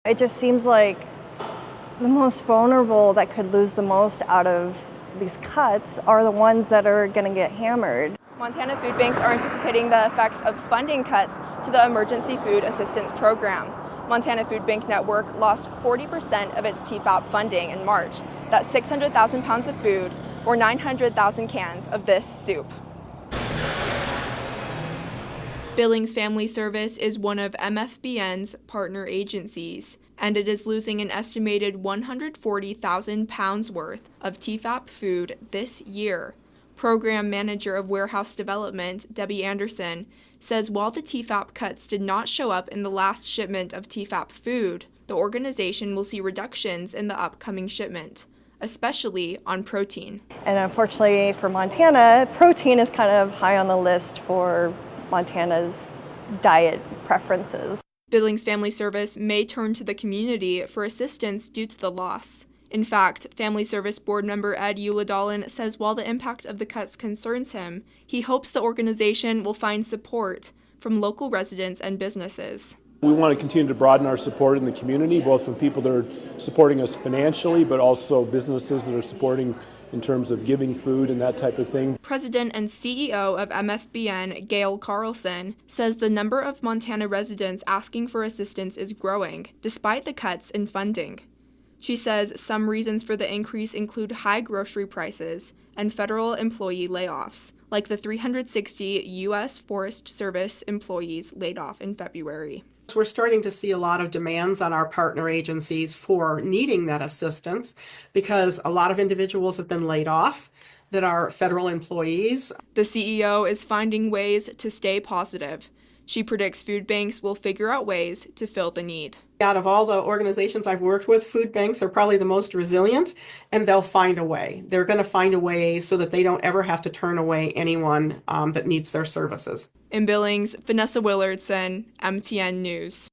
It just seems like the most vulnerable that could lose the most out of these cuts are the ones that are going to get hammered. Montana food banks are anticipating the effects of funding cuts to the Emergency Food Assistance Program. Montana Food Bank Network lost 40% of its TFAP funding in March. That's 600,000 pounds of food or 900,000 cans of this soup. Billings Family Service is one of MFBN's partner agencies, and it is losing an estimated 140,000 pounds worth of TFAP food this year. Program Manager of Warehouse Development, Debbie Anderson, says while the TFAP cuts did not show up in the last shipment of TFAP food, the organization will see reductions in the upcoming shipment, especially on protein. And unfortunately for Montana, protein is kind of high on the list for Montana's diet preferences. Billings Family Service may turn to the community for assistance due to the loss. In fact, Family Service Board member Ed Uladolin says while the impact of the cuts concerns him, he hopes the organization will find support from local residents and businesses. We want to continue to broaden our support in the community, both from people that are supporting us financially, but also businesses that are supporting in terms of giving food and that type of thing. President and CEO of MFBN, Gail Carlson, says the number of Montana residents asking for assistance is growing, despite the cuts in funding. She says some reasons for the increase include high grocery prices and federal employee layoffs, like the 360 U.S. Forest Service employees laid off in February. We're starting to see a lot of demands on our partner agencies for needing that assistance because a lot of individuals have been laid off that are federal employees. The CEO is finding ways to stay positive. She predicts food banks will figure out ways to fill the need. Out of all the organizations I've worked with, food banks are probably the most resilient, and they'll find a way. They're going to find a way so that they don't ever have to turn away anyone that needs their services. In Billings, Vanessa Willardson, MTN News.